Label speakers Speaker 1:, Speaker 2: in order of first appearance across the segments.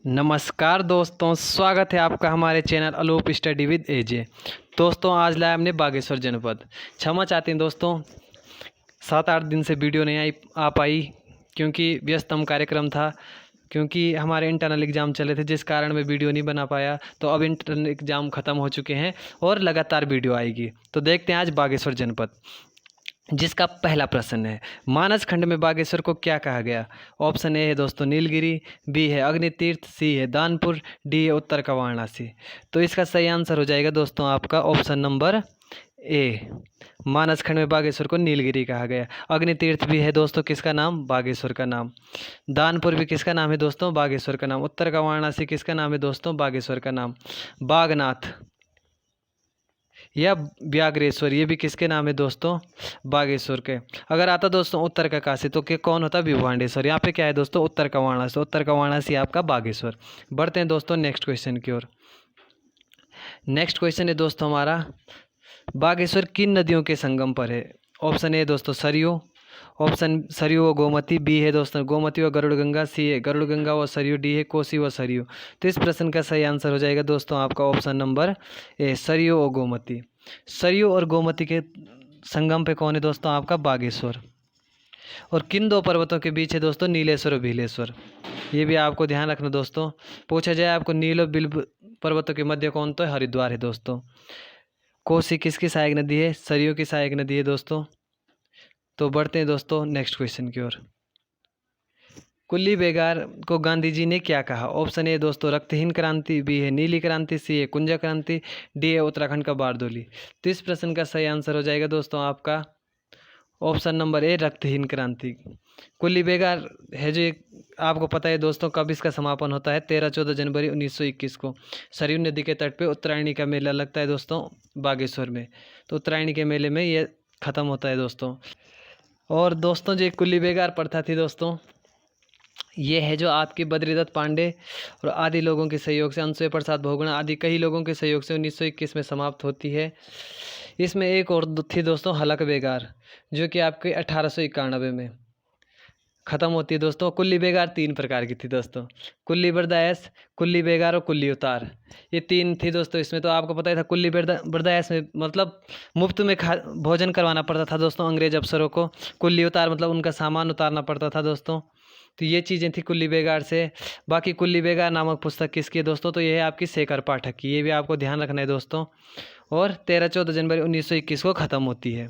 Speaker 1: नमस्कार दोस्तों, स्वागत है आपका हमारे चैनल अलोप स्टडी विद एजे। दोस्तों आज लाया हमने बागेश्वर जनपद। क्षमा चाहते हैं दोस्तों, 7-8 दिन से वीडियो नहीं आ पाई क्योंकि व्यस्तम कार्यक्रम था, क्योंकि हमारे इंटरनल एग्ज़ाम चले थे जिस कारण मैं वीडियो नहीं बना पाया। तो अब इंटरनल एग्ज़ाम ख़त्म हो चुके हैं और लगातार वीडियो आएगी। तो देखते हैं आज बागेश्वर जनपद, जिसका पहला प्रश्न है, मानस खंड में बागेश्वर को क्या कहा गया। ऑप्शन ए है दोस्तों नीलगिरी, बी है अग्नितीर्थ, सी है दानपुर, डी है उत्तर का वाराणसी। तो इसका सही आंसर हो जाएगा दोस्तों आपका ऑप्शन नंबर ए। मानस खंड में बागेश्वर को नीलगिरी कहा गया। अग्नितीर्थ भी है दोस्तों किसका नाम, बागेश्वर का नाम। दानपुर भी किसका नाम है दोस्तों, बागेश्वर का नाम। उत्तर का वाराणसी किसका नाम है दोस्तों, बागेश्वर का नाम। बागनाथ या व्याघ्रेश्वर ये भी किसके नाम है दोस्तों, बागेश्वर के। अगर आता दोस्तों उत्तर का काशी तो क्या कौन होता, विभांडेश्वर। यहाँ पे क्या है दोस्तों, उत्तर का वाराणसी। उत्तर का वाराणसी आपका बागेश्वर। बढ़ते हैं दोस्तों नेक्स्ट क्वेश्चन की ओर। नेक्स्ट क्वेश्चन है दोस्तों हमारा, बागेश्वर किन नदियों के संगम पर है। ऑप्शन ए दोस्तों सरयू, ऑप्शन सरयू व गोमती, बी है दोस्तों गोमती व गरुड़गंगा, सी है गरुड़गंगा व सरयू, डी है कोसी व सरयू। तो इस प्रश्न का सही आंसर हो जाएगा दोस्तों आपका ऑप्शन नंबर ए, सरयू और गोमती। सरयू और गोमती के संगम पे कौन है दोस्तों, आपका बागेश्वर। और किन दो पर्वतों के बीच है दोस्तों, नीलेश्वर और भीलेश्वर। ये भी आपको ध्यान रखना दोस्तों। पूछा जाए आपको नील और बिल पर्वतों के मध्य कौन, तो हरिद्वार है दोस्तों। कोसी किसकी सहायक नदी है, सरयू की सहायक नदी है दोस्तों। तो बढ़ते हैं दोस्तों नेक्स्ट क्वेश्चन की ओर। कुल्ली बेगार को गांधी जी ने क्या कहा। ऑप्शन ए दोस्तों रक्तहीन क्रांति, बी है नीली क्रांति, सी है कुंजा क्रांति, डी है उत्तराखंड का बारदोली। तो इस प्रश्न का सही आंसर हो जाएगा दोस्तों आपका ऑप्शन नंबर ए, रक्तहीन क्रांति। कुल्ली बेगार है जो आपको पता है दोस्तों कब इसका समापन होता है, 13-14 जनवरी 1921 को सरयू नदी के तट पे उत्तरायणी का मेला लगता है दोस्तों बागेश्वर में। तो उत्तरायणी के मेले में ये ख़त्म होता है दोस्तों। और दोस्तों जो कुल्ली बेगार प्रथा थी दोस्तों, ये है जो आपके बद्रीदत्त पांडे और आदि लोगों के सहयोग से, अंशुय प्रसाद बहुगुणा आदि कई लोगों के सहयोग से 1921 में समाप्त होती है। इसमें एक और थी दोस्तों हलक बेगार, जो कि आपके 1891 में ख़त्म होती है दोस्तों। कुल्ली बेगार 3 प्रकार की थी दोस्तों, कुल्ली बरदायस, कुल्ली बेगार और कुल्ली उतार। ये 3 थी दोस्तों। इसमें तो आपको पता ही था कुल्ली बरदायस में मतलब मुफ्त में भोजन करवाना पड़ता था दोस्तों अंग्रेज अफसरों को। कुल्ली उतार मतलब उनका सामान उतारना पड़ता था दोस्तों। तो ये चीज़ें थी कुल्ली बेगार से। बाकी कुल्ली बेगार नामक पुस्तक किसकी है दोस्तों, तो ये है आपकी शेखर पाठक की। ये भी आपको ध्यान रखना है दोस्तों। और 13-14 जनवरी 1921 को ख़त्म होती है।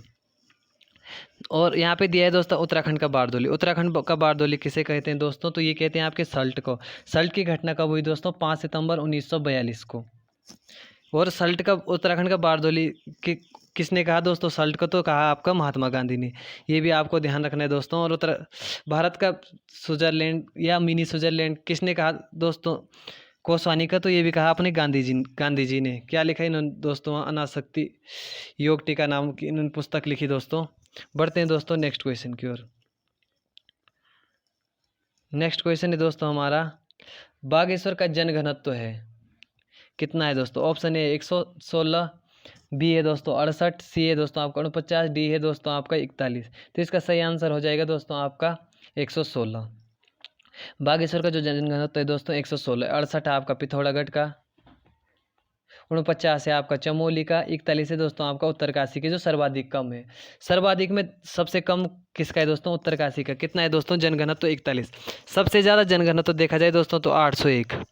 Speaker 1: और यहाँ पे दिया है दोस्तों उत्तराखंड का बारदोली। उत्तराखंड का बारदोली किसे कहते हैं दोस्तों, तो ये कहते हैं आपके सल्ट को। सल्ट की घटना कब हुई दोस्तों, 5 सितंबर 1942 को। और सल्ट का उत्तराखंड का बारदोली किसने कहा दोस्तों, सल्ट को तो कहा आपका महात्मा गांधी ने। ये भी आपको ध्यान रखना है दोस्तों। और भारत का स्विट्जरलैंड या मिनी स्विट्जरलैंड किसने कहा दोस्तों, कोसवानी का। तो ये भी कहा अपने गांधी जी ने। क्या लिखा इन्होंने दोस्तों, अनासक्ति योग टीका नाम की इन्होंने पुस्तक लिखी दोस्तों। बढ़ते हैं दोस्तों नेक्स्ट क्वेश्चन की ओर। नेक्स्ट क्वेश्चन है दोस्तों हमारा, बागेश्वर का जनघनत्व है कितना है दोस्तों। ऑप्शन ए 116, बी है दोस्तों 68, सी है दोस्तों आपका 49, डी है दोस्तों आपका 41। तो इसका सही आंसर हो जाएगा दोस्तों आपका 116। बागेश्वर का जो जनघनत्व है दोस्तों 116। 68 है आपका पिथौरागढ़ का, 49 है आपका चमोली का, 41 है दोस्तों आपका उत्तरकाशी के, जो सर्वाधिक कम है। सर्वाधिक में सबसे कम किसका है दोस्तों, उत्तरकाशी का। कितना है दोस्तों जनघनत्व, 41। सबसे ज़्यादा जनघनत्व देखा जाए दोस्तों तो 801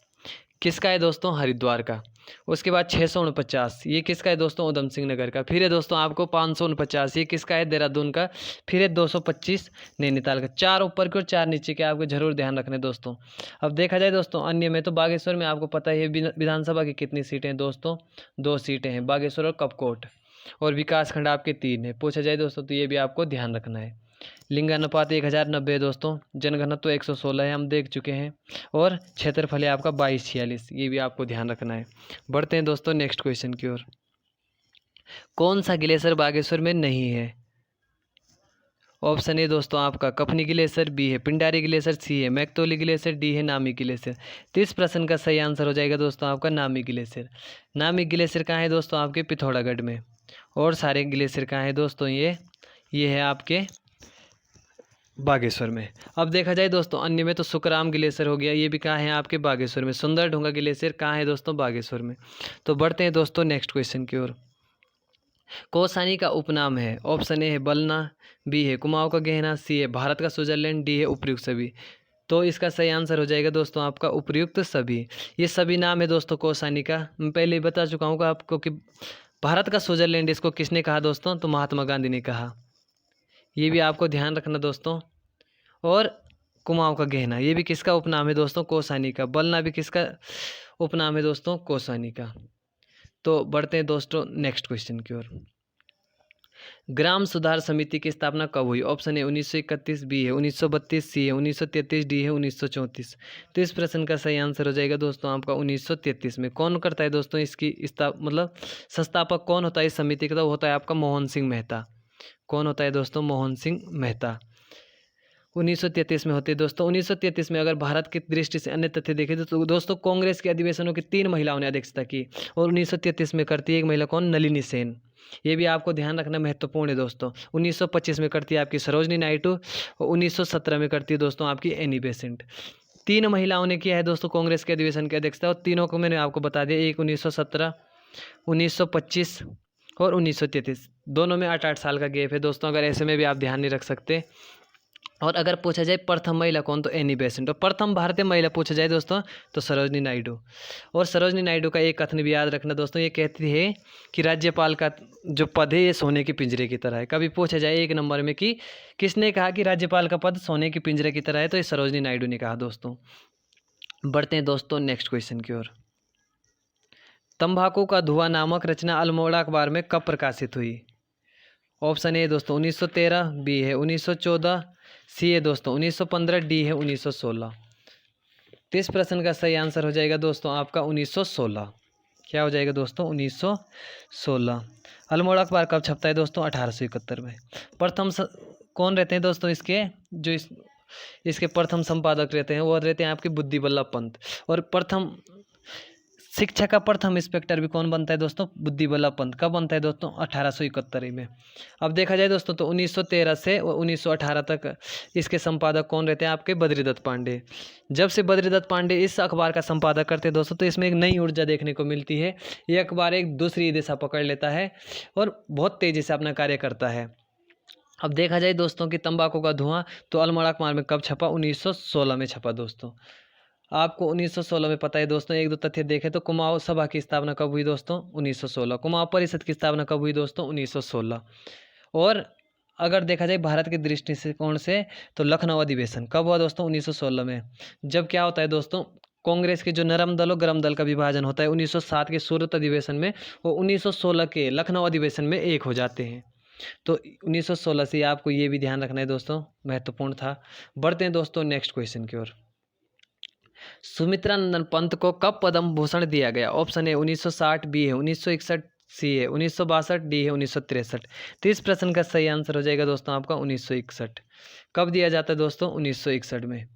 Speaker 1: किसका है दोस्तों, हरिद्वार का। उसके बाद 649 ये किसका है दोस्तों, उधम सिंह नगर का। फिर है दोस्तों आपको 549 ये किसका है, देहरादून का। फिर है 225 नैनीताल का। 4 ऊपर के और 4 नीचे के आपको जरूर ध्यान रखने दोस्तों। अब देखा जाए दोस्तों अन्य में, तो बागेश्वर में आपको पता है विधानसभा की कितनी सीटें हैं दोस्तों, 2 सीटें हैं, बागेश्वर और कपकोट। और विकास खंड आपके 3 है। पूछा जाए दोस्तों तो ये भी आपको ध्यान रखना है। लिंगानुपात 1090 है दोस्तों। जनघनत्व 116 है, हम देख चुके हैं। और क्षेत्रफल है आपका 2246, ये भी आपको ध्यान रखना है। बढ़ते हैं दोस्तों नेक्स्ट क्वेश्चन की ओर। कौन सा ग्लेशियर बागेश्वर में नहीं है। ऑप्शन ए दोस्तों आपका कफनी ग्लेशियर, बी है पिंडारी ग्लेशियर, सी है मैकतोली ग्लेशियर, डी है नामी ग्लेशियर। तो इस प्रश्न का सही आंसर हो जाएगा दोस्तों आपका नामी ग्लेशियर। नामी ग्लेशियर कहाँ है दोस्तों, आपके पिथौरागढ़ में। और सारे ग्लेशियर कहाँ है दोस्तों, ये है आपके बागेश्वर में। अब देखा जाए दोस्तों अन्य में तो सुखराम ग्लेशियर हो गया, ये भी कहाँ है आपके बागेश्वर में। सुंदर ढूंगा ग्लेशियर कहाँ है दोस्तों, बागेश्वर में। तो बढ़ते हैं दोस्तों नेक्स्ट क्वेश्चन की ओर। कौसानी का उपनाम है। ऑप्शन ए है बलना, बी है कुमाऊं का गहना, सी है भारत का स्विट्जरलैंड, डी है उपर्युक्त सभी। तो इसका सही आंसर हो जाएगा दोस्तों आपका उपर्युक्त सभी। ये सभी नाम है दोस्तों कौसानी का। मैं पहले ही बता चुका हूँ आपको कि भारत का स्विट्जरलैंड इसको किसने कहा दोस्तों, तो महात्मा गांधी ने कहा। ये भी आपको ध्यान रखना दोस्तों। और कुमाऊं का गहना ये भी किसका उपनाम है दोस्तों, कौसानी का। बलना भी किसका उपनाम है दोस्तों, कौसानी का। तो बढ़ते हैं दोस्तों नेक्स्ट क्वेश्चन की ओर। ग्राम सुधार समिति की स्थापना कब हुई। ऑप्शन ए 1931, बी है 1932, सी है 1933, डी है 1934। तो इस प्रश्न का सही आंसर हो जाएगा दोस्तों आपका 1933 में। कौन करता है दोस्तों इसकी मतलब संस्थापक कौन होता है इस समिति का, तो होता है आपका मोहन सिंह मेहता। कौन होता है दोस्तों, मोहन सिंह मेहता। 1933 में होती है दोस्तों। 1933 में अगर भारत की दृष्टि से अन्य तथ्य देखें तो दोस्तों कांग्रेस के अधिवेशनों की 3 महिलाओं ने अध्यक्षता की, और 1933 में करती है एक महिला, कौन, नलिनी सेन। ये भी आपको ध्यान रखना महत्वपूर्ण है दोस्तों। 1925 में करती है आपकी सरोजनी नायडू, और 1917 में करती है दोस्तों आपकी एनी बेसेंट। 3 महिलाओं ने किया है दोस्तों कांग्रेस के अधिवेशन की अध्यक्षता, और तीनों को मैंने आपको बता दिया, एक 1917, 1925 और 1933। दोनों में 8-8 साल का गैप है दोस्तों, अगर ऐसे में भी आप ध्यान नहीं रख सकते। और अगर पूछा जाए प्रथम महिला कौन, तो एनी बेसेंट। और प्रथम भारतीय महिला पूछा जाए दोस्तों तो सरोजनी नायडू। और सरोजनी नायडू का एक कथन भी याद रखना दोस्तों, ये कहती है कि राज्यपाल का जो पद है ये सोने के पिंजरे की तरह है। कभी पूछा जाए 1 नंबर में कि किसने कहा कि राज्यपाल का पद सोने के पिंजरे की तरह है, तो ये सरोजनी नायडू ने कहा दोस्तों। बढ़ते हैं दोस्तों नेक्स्ट क्वेश्चन की ओर। तंबाकू का धुआं नामक रचना अल्मोड़ा अखबार में कब प्रकाशित हुई। ऑप्शन ए दोस्तों 1913, बी है 1914, सी है दोस्तों 1915, डी है 1916। तो इस प्रश्न का सही आंसर हो जाएगा दोस्तों आपका 1916। क्या हो जाएगा दोस्तों, 1916। अल्मोड़ा अखबार कब छपता है दोस्तों, 1871 में। प्रथम कौन रहते हैं दोस्तों इसके, जो इसके प्रथम संपादक रहते हैं वो रहते हैं आपके बुद्धि बल्लभ पंत। और प्रथम शिक्षा का प्रथम इंस्पेक्टर भी कौन बनता है दोस्तों, बुद्धि बल्लभ पंत। कब बनता है दोस्तों, 1871 में। अब देखा जाए दोस्तों तो 1913 से 1918 तक इसके संपादक कौन रहते हैं आपके, बद्रीदत्त पांडे। जब से बद्रीदत्त पांडे इस अखबार का संपादक करते हैं दोस्तों, तो इसमें एक नई ऊर्जा देखने को मिलती है। ये अखबार एक दूसरी दिशा पकड़ लेता है और बहुत तेजी से अपना कार्य करता है। अब देखा जाए दोस्तों कि तंबाकू का धुआं तो अल्मोड़ा अखबार में कब छपा, 1916 में छपा दोस्तों। आपको 1916 में पता है दोस्तों। 1-2 तथ्य देखें तो कुमाऊं सभा की स्थापना कब हुई दोस्तों, 1916। कुमाऊं परिषद की स्थापना कब हुई दोस्तों, 1916। और अगर देखा जाए भारत के दृष्टिकोण से तो लखनऊ अधिवेशन कब हुआ दोस्तों, 1916 में। जब क्या होता है दोस्तों, कांग्रेस के जो नरम दल और गरम दल का विभाजन होता है 1907 के सूरत अधिवेशन में, वो 1916 के लखनऊ अधिवेशन में एक हो जाते हैं। तो 1916 से आपको ये भी ध्यान रखना है दोस्तों, महत्वपूर्ण था। बढ़ते हैं दोस्तों नेक्स्ट क्वेश्चन की ओर। सुमित्रा नंदन पंत को कब पद्म भूषण दिया गया। ऑप्शन ए 1960, बी है 1961, सी है 1962, डी है 1963। तो इस प्रश्न का सही आंसर हो जाएगा दोस्तों आपका 1961। कब दिया जाता है दोस्तों, 1961 में।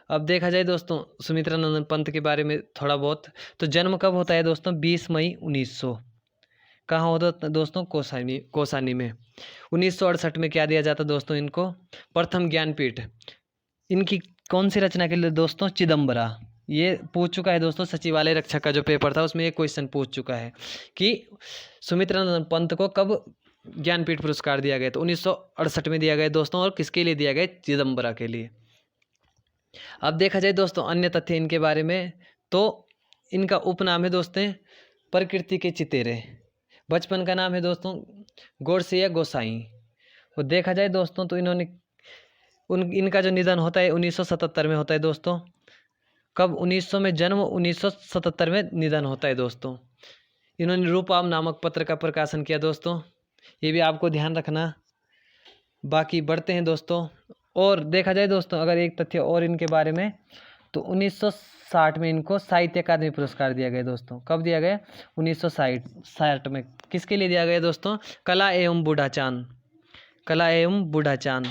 Speaker 1: अब देखा जाए दोस्तों सुमित्रा नंदन पंत के बारे में थोड़ा बहुत, तो जन्म कब होता है दोस्तों, 20 मई 1900। कहाँ होता है दोस्तों, कौसानी में। 1968 में क्या दिया जाता दोस्तों इनको, प्रथम ज्ञानपीठ। इनकी कौन सी रचना के लिए दोस्तों, चिदम्बरा। ये पूछ चुका है दोस्तों, सचिवालय रक्षक का जो पेपर था उसमें एक क्वेश्चन पूछ चुका है कि सुमित्रा नंदन पंत को कब ज्ञानपीठ पुरस्कार दिया गया। तो 1968 में दिया गया दोस्तों, और किसके लिए दिया गया, चिदम्बरा के लिए। अब देखा जाए दोस्तों अन्य तथ्य इनके बारे में, तो इनका उपनाम है दोस्तों प्रकृति के चितेरे। बचपन का नाम है दोस्तों गोडसे या गोसाई। और देखा जाए दोस्तों तो इन्होंने इनका जो निधन होता है 1977 में होता है दोस्तों। कब, 1900 में जन्म, 1977 में निधन होता है दोस्तों। इन्होंने रूपाम नामक पत्र का प्रकाशन किया दोस्तों, ये भी आपको ध्यान रखना। बाकी बढ़ते हैं दोस्तों। और देखा जाए दोस्तों अगर एक तथ्य और इनके बारे में, तो 1960 में इनको साहित्य अकादमी पुरस्कार दिया गया दोस्तों। कब दिया गया, 1960 में। किसके लिए दिया गया दोस्तों, कला एवं बूढ़ाचान। कला एवं बूढ़ाचान,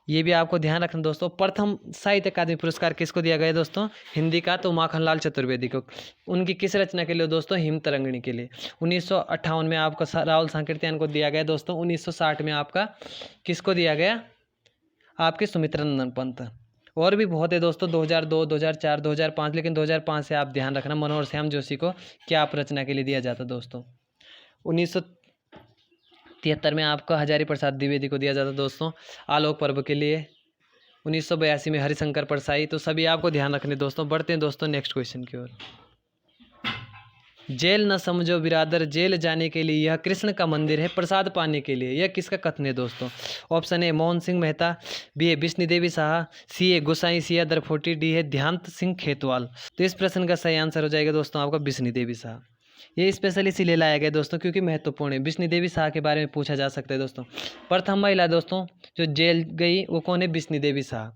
Speaker 1: ये भी आपको ध्यान रखना दोस्तों। प्रथम साहित्य अकादमी पुरस्कार किसको दिया गया दोस्तों, हिंदी का, तो माखनलाल चतुर्वेदी को। उनकी किस रचना के लिए दोस्तों, हिम तरंगिणी के लिए। 1958 में आपको राहुल सांकृत्यायन को दिया गया दोस्तों। 1960 में आपका किसको दिया गया, आपके सुमित्रा नंदन पंत। और भी बहुत है दोस्तों, 2002, 2004, 2005, लेकिन 2005 से आप ध्यान रखना मनोहर श्याम जोशी को क्या आप रचना के लिए दिया जाता दोस्तों। 1973 में आपको हजारी प्रसाद द्विवेदी को दिया जाता दोस्तों आलोक पर्व के लिए। 1982 में हरिशंकर परसाई। तो सभी आपको ध्यान रखने दोस्तों। बढ़ते हैं दोस्तों नेक्स्ट क्वेश्चन की ओर। जेल न समझो बिरादर, जेल जाने के लिए यह कृष्ण का मंदिर है, प्रसाद पाने के लिए। यह किसका कथन है दोस्तों? Option A Mohan Singh Mehta, B है विष्णु देवी शाह, सी है गोसाई सिया दरफोटी, डी है ध्यांत सिंह खेतवाल। तो इस प्रश्न का सही आंसर हो जाएगा दोस्तों आपका विष्णु देवी शाह। ये स्पेशली इसीलिए लाया गया दोस्तों क्योंकि महत्वपूर्ण है। विष्णु देवी शाह के बारे में पूछा जा सकता है दोस्तों। प्रथम महिला दोस्तों जो जेल गई वो कौन है? विष्णु देवी शाह।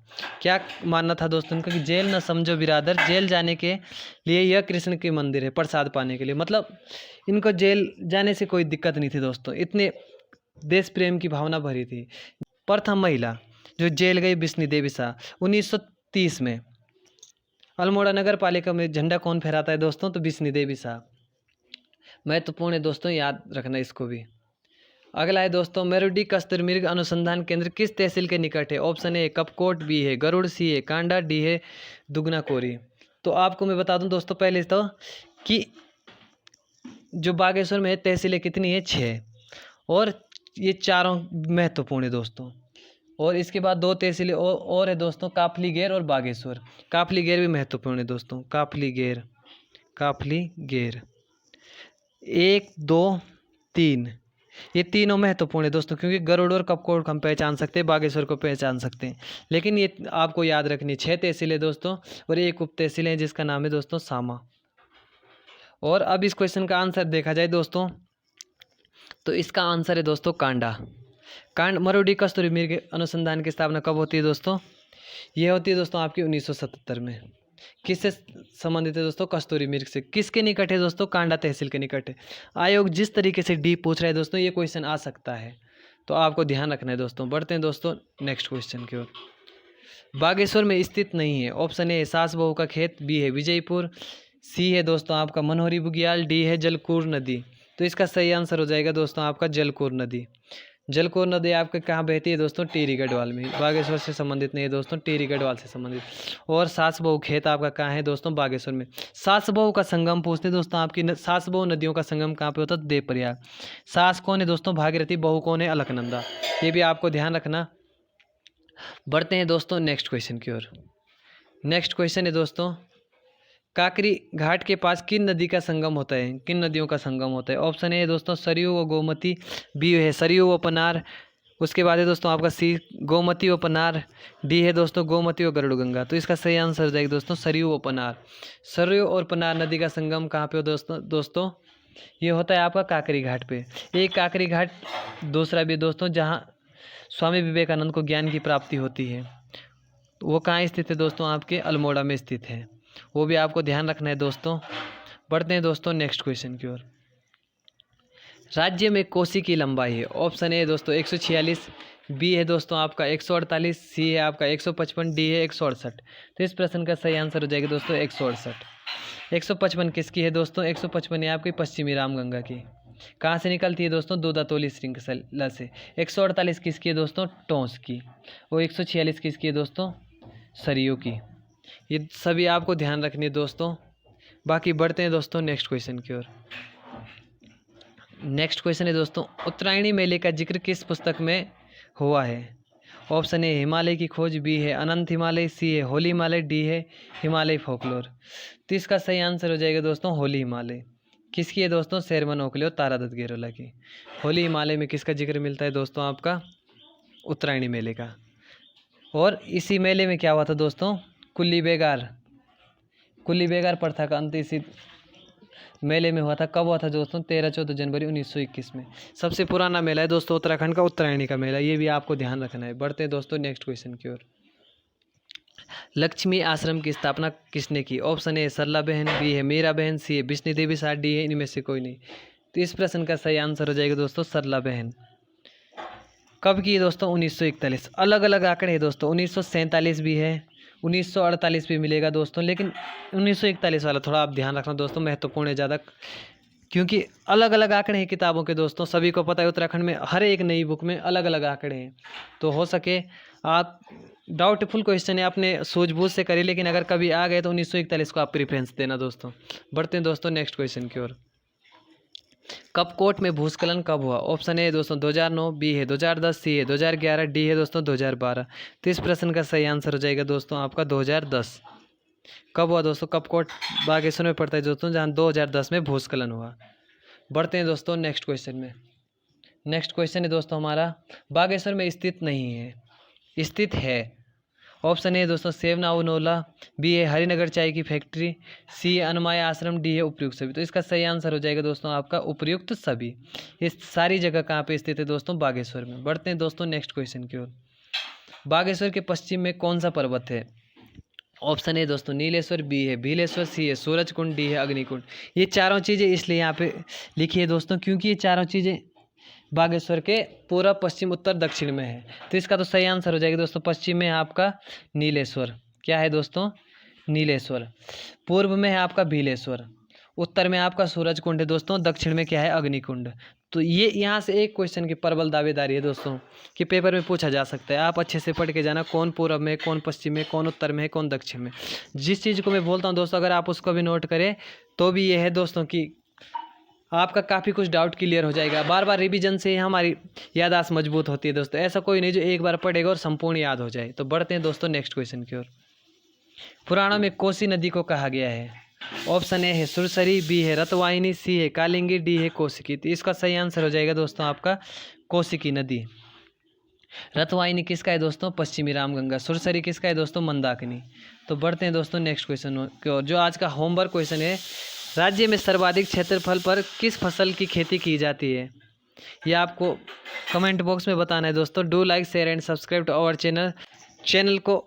Speaker 1: क्या मानना था दोस्तों उनका कि जेल न समझो बिरादर, जेल जाने के लिए यह कृष्ण के मंदिर है, प्रसाद पाने के लिए। मतलब इनको जेल जाने से कोई दिक्कत नहीं थी दोस्तों, इतने देश प्रेम की भावना भरी थी। प्रथम महिला जो जेल गई विष्णु देवी शाह। 1930 में अल्मोड़ा नगर पालिका में झंडा कौन फहराता है दोस्तों? तो विष्णु देवी शाह। महत्वपूर्ण है दोस्तों, याद रखना इसको भी। अगला है दोस्तों मेरुडी कस्तूरी मृग अनुसंधान केंद्र किस तहसील के निकट है? ऑप्शन ए कपकोट, बी है गरुड़, सी है कांडा, डी है दुगना कोरी। तो आपको मैं बता दूं दोस्तों पहले तो कि जो बागेश्वर में है तहसीलें कितनी है? 6। और ये चारों महत्वपूर्ण है दोस्तों। और इसके बाद 2 तहसीलें और है दोस्तों, काफली गेर और बागेश्वर। काफली गेर भी महत्वपूर्ण है दोस्तों। काफली गेर 1, 2, 3 ये तीनों महत्वपूर्ण है दोस्तों क्योंकि गरुड़ और कपकोट हम पहचान सकते हैं, बागेश्वर को पहचान सकते हैं। लेकिन ये आपको याद रखनी 6 तहसीलें दोस्तों और एक उप तहसील है जिसका नाम है दोस्तों सामा। और अब इस क्वेश्चन का आंसर देखा जाए दोस्तों तो इसका आंसर है दोस्तों कांडा। मरुडी कस्तूरी मृग अनुसंधान की स्थापना कब होती है दोस्तों? ये होती है दोस्तों आपकी 1977 में। किससे संबंधित है दोस्तों? कस्तूरी मृग से। किसके निकट है दोस्तों? कांडा तहसील के निकट है। आयोग जिस तरीके से डी पूछ रहा है दोस्तों ये क्वेश्चन आ सकता है, तो आपको ध्यान रखना है दोस्तों। बढ़ते हैं दोस्तों नेक्स्ट क्वेश्चन की ओर। बागेश्वर में स्थित नहीं है। ऑप्शन ए सास बहू का खेत, बी है विजयपुर, सी है दोस्तों आपका मनोहरी बुग्याल, डी है जलकूर नदी। तो इसका सही आंसर हो जाएगा दोस्तों आपका जलकूर नदी। जलकौर नदी आपके कहाँ बहती है दोस्तों? टिहरी गढ़वाल में। बागेश्वर से संबंधित नहीं है दोस्तों, टिहरी गढ़वाल से संबंधित। और सास बहू खेत आपका कहाँ है दोस्तों? बागेश्वर में। सास बहू का संगम पूछते हैं दोस्तों आपकी सास बहू नदियों का संगम कहाँ पे होता है? देवप्रयाग। सास कौन है दोस्तों? भागीरथी। बहू कौन है? अलकनंदा। ये भी आपको ध्यान रखना। बढ़ते हैं दोस्तों नेक्स्ट क्वेश्चन की ओर। नेक्स्ट क्वेश्चन है दोस्तों काकरी घाट के पास किन नदी का संगम होता है? किन नदियों का संगम होता है? ऑप्शन ए दोस्तों सरयू व गोमती, बी है सरयू व पनार, उसके बाद है दोस्तों आपका सी गोमती व पनार, डी है दोस्तों गोमती व गरुड़गंगा। तो इसका सही आंसर हो जाएगा दोस्तों सरयू व पनार। सरयू और पनार नदी का संगम कहाँ पे हो दोस्तों ये होता है आपका काकरी घाट पे। एक काकरी घाट, दूसरा भी दोस्तों जहाँ स्वामी विवेकानंद को ज्ञान की प्राप्ति होती है, वो कहाँ स्थित है दोस्तों? आपके अल्मोड़ा में स्थित है। वो भी आपको ध्यान रखना है दोस्तों। बढ़ते हैं दोस्तों नेक्स्ट क्वेश्चन की ओर। राज्य में कोसी की लंबाई है। ऑप्शन ए दोस्तों 146, बी है दोस्तों आपका 148, सी है आपका 155, डी है 168। तो इस प्रश्न का सही आंसर हो जाएगा दोस्तों 168। 155 किसकी है दोस्तों? 155 है आपकी पश्चिमी रामगंगा की। कहाँ से निकलती है दोस्तों? दूधातोली श्रृंखला से। 148 किसकी है दोस्तों? टोंस की। और 146 किसकी है दोस्तों? सरयू की। ये सभी आपको ध्यान रखनी है दोस्तों। बाकी बढ़ते हैं दोस्तों नेक्स्ट क्वेश्चन की ओर। नेक्स्ट क्वेश्चन है दोस्तों उत्तरायणी मेले का जिक्र किस पुस्तक में हुआ है? ऑप्शन ए हिमालय की खोज, बी है अनंत हिमालय, सी है होली हिमालय, डी है हिमालय फोकलोर। तो इसका सही आंसर हो जाएगा दोस्तों होली हिमालय। किसकी है दोस्तों? शेरमन ओखले और तारादत्त गेरोला की। होली हिमालय में किसका जिक्र मिलता है दोस्तों? आपका उत्तरायणी मेले का। और इसी मेले में क्या हुआ था दोस्तों? कुल्ली बेगार प्रथा का अंत इसी मेले में हुआ था। कब हुआ था दोस्तों? 13-14 जनवरी 1921 में। सबसे पुराना मेला है दोस्तों उत्तराखंड का उत्तरायणी का मेला। ये भी आपको ध्यान रखना है। बढ़ते हैं दोस्तों नेक्स्ट क्वेश्चन की ओर। लक्ष्मी आश्रम की स्थापना किसने की? ऑप्शन ए सरला बहन, बी है मीरा बहन, सी है विष्णु देवी शाह, डी है इनमें से कोई नहीं। तो इस प्रश्न का सही आंसर हो जाएगा दोस्तों सरला बहन। कब की दोस्तों? 1941। अलग अलग आंकड़े हैं दोस्तों, 1947 भी है, 1948 भी मिलेगा दोस्तों, लेकिन 1941 वाला थोड़ा आप ध्यान रखना दोस्तों, महत्वपूर्ण है ज़्यादा। क्योंकि अलग अलग आंकड़े हैं किताबों के दोस्तों, सभी को पता है उत्तराखंड में हर एक नई बुक में अलग अलग आंकड़े हैं। तो हो सके आप डाउटफुल क्वेश्चन है अपने सूझबूझ से करिए, लेकिन अगर कभी आ गए तो 1941 को आप प्रेफरेंस देना दोस्तों। बढ़ते हैं दोस्तों नेक्स्ट क्वेश्चन की ओर। कपकोट में भूस्खलन कब हुआ? ऑप्शन ए दोस्तों 2009, बी है 2010, सी है 2011, डी है दोस्तों 2012। तो इस प्रश्न का सही आंसर हो जाएगा दोस्तों आपका 2010। कब हुआ दोस्तों? कपकोट बागेश्वर में पड़ता है दोस्तों, जहाँ 2010 में भूस्खलन हुआ। बढ़ते हैं दोस्तों नेक्स्ट क्वेश्चन में। नेक्स्ट क्वेश्चन है दोस्तों हमारा, बागेश्वर में स्थित नहीं है, स्थित है। ऑप्शन ए दोस्तों सेवनाऊ नोला, बी है हरिनगर चाय की फैक्ट्री, सी है अनमाय आश्रम, डी है उपयुक्त सभी। तो इसका सही आंसर हो जाएगा दोस्तों आपका उपयुक्त सभी। ये सारी जगह कहाँ पे स्थित है दोस्तों? बागेश्वर में। बढ़ते हैं दोस्तों नेक्स्ट क्वेश्चन की ओर। बागेश्वर के पश्चिम में कौन सा पर्वत है? ऑप्शन ए दोस्तों नीलेश्वर, बी है भीलेश्वर, सी है सूरजकुंड, डी है अग्निकुंड। ये चारों चीज़ें इसलिए यहाँ पे लिखी है दोस्तों क्योंकि ये चारों चीज़ें बागेश्वर के पूर्व, पश्चिम, उत्तर, दक्षिण में है। तो इसका तो सही आंसर हो जाएगा दोस्तों पश्चिम में है आपका नीलेश्वर। क्या है दोस्तों? नीलेश्वर। पूर्व में है आपका भीलेश्वर, उत्तर में आपका सूरजकुंड है दोस्तों, दक्षिण में क्या है? अग्निकुंड। तो ये यहाँ से एक क्वेश्चन की प्रबल दावेदारी है दोस्तों कि पेपर में पूछा जा सकता है। आप अच्छे से पढ़ के जाना कौन पूर्व में, कौन पश्चिम में, कौन उत्तर में है, कौन दक्षिण में। जिस चीज़ को मैं बोलता हूँ दोस्तों अगर आप उसको भी नोट करें तो भी ये है दोस्तों कि आपका काफ़ी कुछ डाउट क्लियर हो जाएगा। बार बार रिवीजन से हमारी याददाश्त मजबूत होती है दोस्तों, ऐसा कोई नहीं जो एक बार पढ़ेगा और संपूर्ण याद हो जाए। तो बढ़ते हैं दोस्तों नेक्स्ट क्वेश्चन की ओर। पुराणों में कोसी नदी को कहा गया है? ऑप्शन ए है सुरसरी, बी है रतवाहिनी, सी है कालिंदी, डी है कौशिकी। तो इसका सही आंसर हो जाएगा दोस्तों आपका कौशिकी नदी। रतवाहिनी किसका है दोस्तों? पश्चिमी रामगंगा। सुरसरी किसका है दोस्तों? मंदाकिनी। तो बढ़ते हैं दोस्तों नेक्स्ट क्वेश्चन की ओर। जो आज का होमवर्क क्वेश्चन है, राज्य में सर्वाधिक क्षेत्रफल पर किस फसल की खेती की जाती है? ये आपको कमेंट बॉक्स में बताना है दोस्तों। Do like share and subscribe to our channel को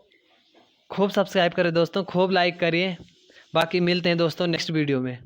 Speaker 1: खूब सब्सक्राइब करें दोस्तों, खूब लाइक करिए। बाकी मिलते हैं दोस्तों नेक्स्ट वीडियो में।